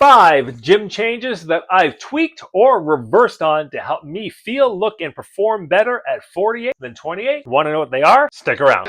5 gym changes that I've tweaked or reversed on to help me feel, look, and perform better at 48 than 28. Want to know what they are? Stick around.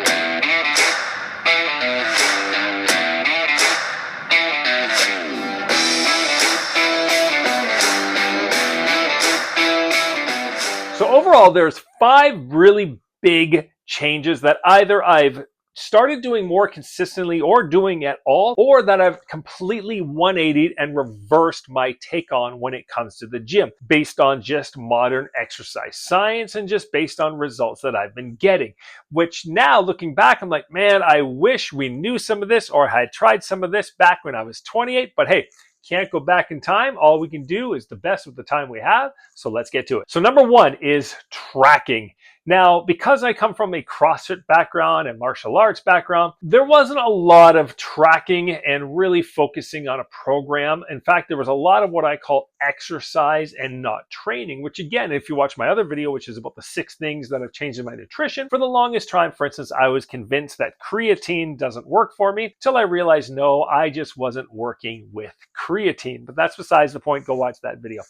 So overall, there's 5 really big changes that either I've started doing more consistently or doing at all, or that I've completely 180'd and reversed my take on when it comes to the gym, based on just modern exercise science and just based on results that I've been getting. Which now, looking back, I'm like, man, I wish we knew some of this or had tried some of this back when I was 28, but hey, can't go back in time. All we can do is the best with the time we have. So let's get to it. So number 1 is tracking. Now, because I come from a CrossFit background and martial arts background, there wasn't a lot of tracking and really focusing on a program. In fact, there was a lot of what I call exercise and not training, which again, if you watch my other video, which is about the 6 things that have changed in my nutrition, for the longest time, for instance, I was convinced that creatine doesn't work for me till I realized, no, I just wasn't working with creatine. But that's besides the point. Go watch that video.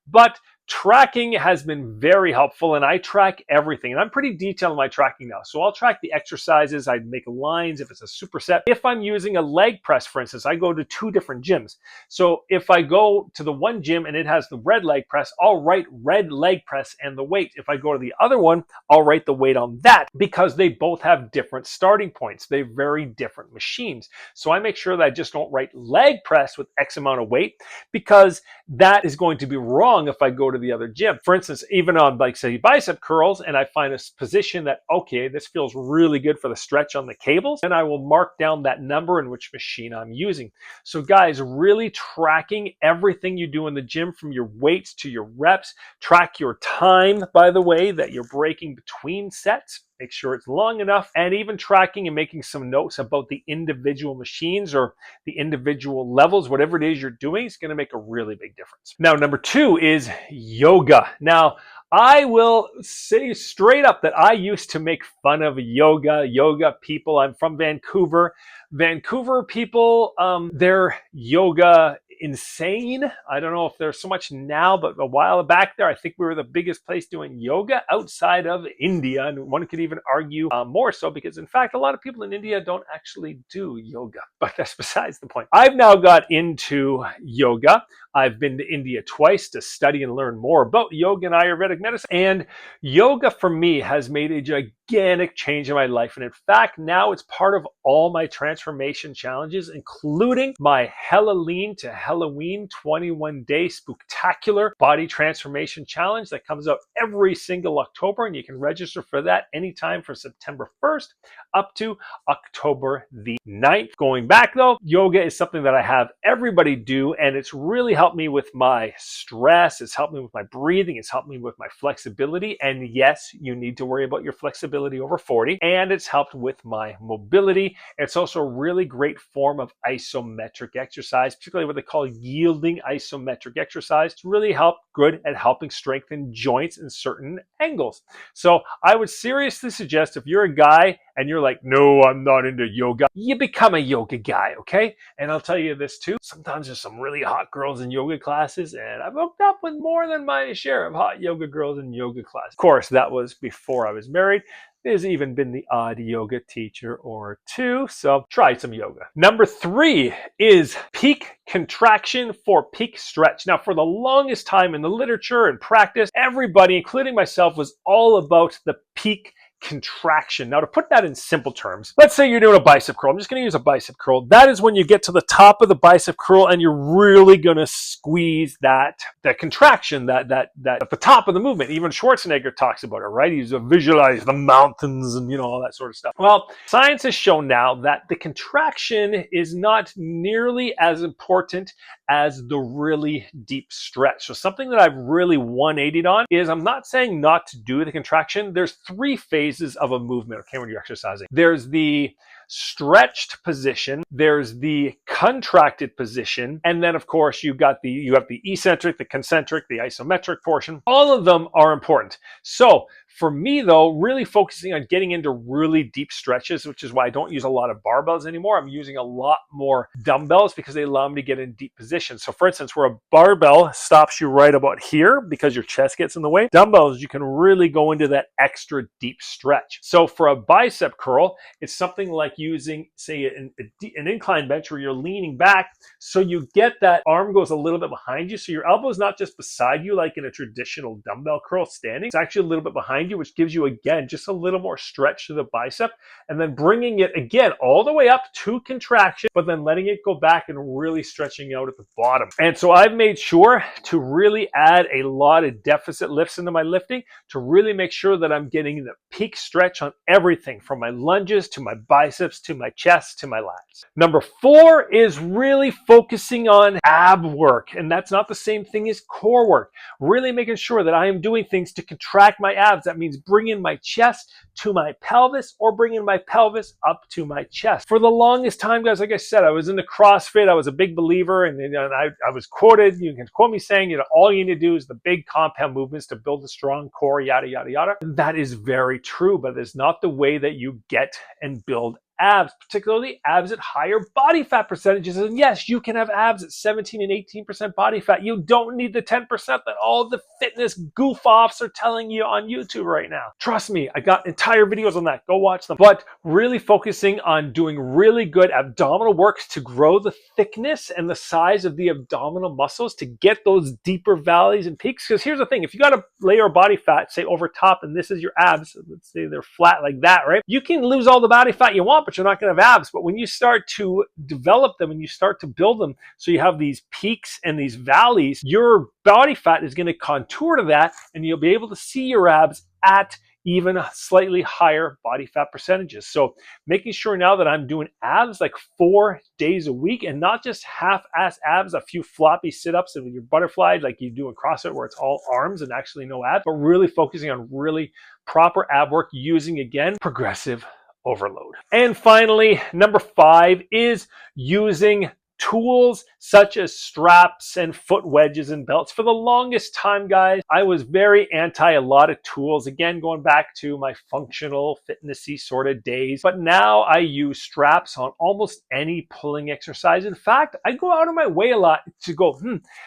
But tracking has been very helpful, and I track everything. And I'm pretty detailed in my tracking now. So I'll track the exercises. I make lines if it's a superset. If I'm using a leg press, for instance, I go to 2 different gyms. So if I go to the one gym and it has the red leg press, I'll write red leg press and the weight. If I go to the other one, I'll write the weight on that, because they both have different starting points. They're very different machines. So I make sure that I just don't write leg press with X amount of weight, because that is going to be wrong if I go to the other gym. For instance, even on, like, say, bicep curls, and I find a position that, okay, this feels really good for the stretch on the cables, and I will mark down that number in which machine I'm using. So guys, really tracking everything you do in the gym, from your weights to your reps. Track your time, by the way, that you're breaking between sets. Make sure it's long enough, and even tracking and making some notes about the individual machines or the individual levels, whatever it is you're doing, is going to make a really big difference. Now, number 2 is yoga. Now, I will say straight up that I used to make fun of yoga people. I'm from Vancouver. Vancouver people, they're yoga insane. I don't know if there's so much now, but a while back there, I think we were the biggest place doing yoga outside of India. And one could even argue more so, because in fact, a lot of people in India don't actually do yoga, but that's besides the point. I've now got into yoga. I've been to India twice to study and learn more about yoga and Ayurvedic medicine. And yoga for me has made a gigantic change in my life. And in fact, now it's part of all my transformation challenges, including my Hella Lean to Halloween 21-day spectacular body transformation challenge that comes out every single October. And you can register for that anytime from September 1st up to October the 9th. Going back though, yoga is something that I have everybody do, and it's really helped me with my stress. It's helped me with my breathing. It's helped me with my flexibility. And yes, you need to worry about your flexibility over 40. And it's helped with my mobility. It's also a really great form of isometric exercise, particularly what they call yielding isometric exercise. It's really good at helping strengthen joints in certain angles. So I would seriously suggest, if you're a guy and you're like, no, I'm not into yoga, you become a yoga guy, okay? And I'll tell you this too, sometimes there's some really hot girls in yoga classes, and I've hooked up with more than my share of hot yoga girls in yoga classes. Of course, that was before I was married. There's even been the odd yoga teacher or 2, so try some yoga. Number 3 is peak contraction for peak stretch. Now, for the longest time in the literature and practice, everybody, including myself, was all about the peak contraction. Now, to put that in simple terms, let's say you're doing a bicep curl. I'm just going to use a bicep curl. That is when you get to the top of the bicep curl and you're really going to squeeze that contraction, that at the top of the movement. Even Schwarzenegger talks about it, right? He's to visualize the mountains and, all that sort of stuff. Well, science has shown now that the contraction is not nearly as important as the really deep stretch. So something that I've really 180'd on is, I'm not saying not to do the contraction. There's 3 phases of a movement, okay, when you're exercising. There's the stretched position, there's the contracted position, and then of course you have the eccentric, the concentric, the isometric portion. All of them are important. So for me though, really focusing on getting into really deep stretches, which is why I don't use a lot of barbells anymore. I'm using a lot more dumbbells because they allow me to get in deep positions. So for instance, where a barbell stops you right about here because your chest gets in the way, dumbbells, you can really go into that extra deep stretch. So for a bicep curl, it's something like using, say, an incline bench where you're leaning back, so you get that arm goes a little bit behind you, so your elbow is not just beside you like in a traditional dumbbell curl standing. It's actually a little bit behind you, which gives you, again, just a little more stretch to the bicep, and then bringing it, again, all the way up to contraction, but then letting it go back and really stretching out at the bottom. And so I've made sure to really add a lot of deficit lifts into my lifting to really make sure that I'm getting the peak stretch on everything from my lunges to my biceps to my chest to my lats. Number 4 is really focusing on ab work, and that's not the same thing as core work. Really making sure that I am doing things to contract my abs. That means bringing my chest to my pelvis or bringing my pelvis up to my chest. For the longest time, guys, like I said, I was into CrossFit. I was a big believer, and I was quoted, you can quote me saying, all you need to do is the big compound movements to build a strong core, yada, yada, yada. And that is very true, but it's not the way that you get and build abs, particularly abs at higher body fat percentages. And yes, you can have abs at 17 and 18% body fat. You don't need the 10% that all the fitness goof-offs are telling you on YouTube right now. Trust me, I got entire videos on that. Go watch them. But really focusing on doing really good abdominal work to grow the thickness and the size of the abdominal muscles to get those deeper valleys and peaks. Because here's the thing, if you got a layer of body fat, say over top, and this is your abs, let's say they're flat like that, right? You can lose all the body fat you want, but you're not going to have abs. But when you start to develop them and you start to build them, so you have these peaks and these valleys, your body fat is going to contour to that, and you'll be able to see your abs at even slightly higher body fat percentages. So making sure now that I'm doing abs like 4 days a week, and not just half-ass abs, a few floppy sit-ups and your butterfly like you do in CrossFit where it's all arms and actually no abs, but really focusing on really proper ab work using, again, progressive overload. And finally, number 5 is using tools such as straps and foot wedges and belts. For the longest time, guys, I was very anti a lot of tools. Again, going back to my functional fitnessy sort of days. But now I use straps on almost any pulling exercise. In fact, I go out of my way a lot to go,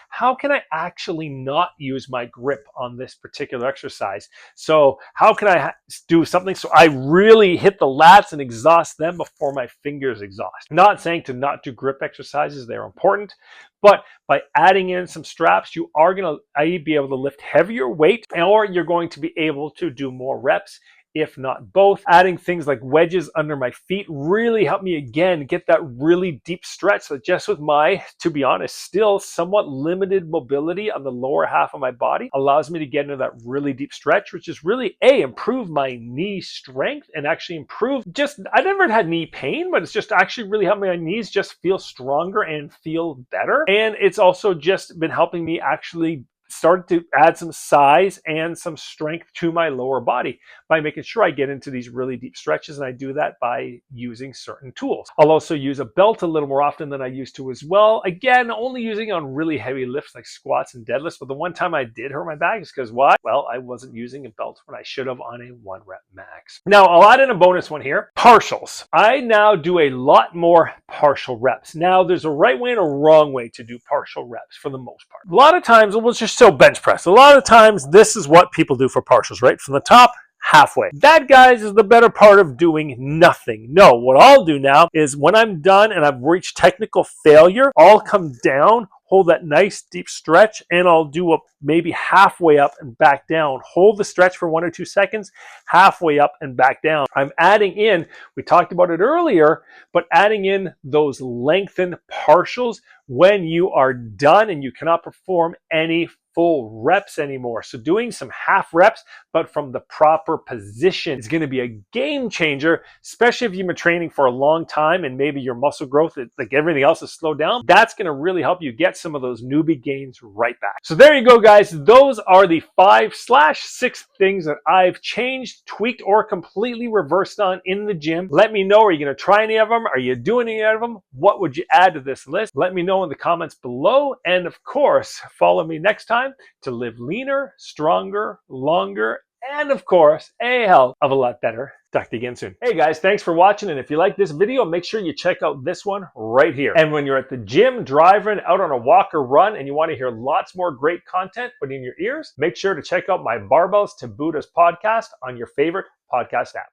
how can I actually not use my grip on this particular exercise? So how can I do something so I really hit the lats and exhaust them before my fingers exhaust? Not saying to not do grip exercises, they're important, but by adding in some straps, you are going to be able to lift heavier weight, or you're going to be able to do more reps, if not both. Adding things like wedges under my feet really helped me, again, get that really deep stretch. So just with my, to be honest, still somewhat limited mobility on the lower half of my body allows me to get into that really deep stretch, which is really, improve my knee strength and actually improve I never had knee pain, but it's just actually really helped my knees just feel stronger and feel better. And it's also just been helping me actually started to add some size and some strength to my lower body by making sure I get into these really deep stretches, and I do that by using certain tools. I'll also use a belt a little more often than I used to as well. Again, only using on really heavy lifts like squats and deadlifts, but the one time I did hurt my back is because why? Well, I wasn't using a belt when I should have on a 1 rep max. Now, I'll add in a bonus one here, partials. I now do a lot more partial reps. Now, there's a right way and a wrong way to do partial reps for the most part. A lot of times, we'll just bench press. A lot of times, this is what people do for partials, right? From the top, halfway. That, guys, is the better part of doing nothing. No, what I'll do now is when I'm done and I've reached technical failure, I'll come down, hold that nice deep stretch, and I'll do a maybe halfway up and back down. Hold the stretch for 1 or 2 seconds, halfway up and back down. I'm adding in, we talked about it earlier, but adding in those lengthened partials when you are done and you cannot perform any full reps anymore. So doing some half reps, but from the proper position, is going to be a game changer, especially if you've been training for a long time and maybe your muscle growth, like everything else, is slowed down. That's going to really help you get some of those newbie gains right back. So there you go, guys. Those are the 5/6 things that I've changed, tweaked, or completely reversed on in the gym. Let me know, are you going to try any of them? Are you doing any of them? What would you add to this list? Let me know in the comments below. And of course, follow me next time to live leaner, stronger, longer, and of course, a hell of a lot better. Talk to you again soon. Hey guys, thanks for watching. And if you like this video, make sure you check out this one right here. And when you're at the gym, driving, out on a walk or run, and you want to hear lots more great content put in your ears, make sure to check out my Barbells to Buddhas podcast on your favorite podcast app.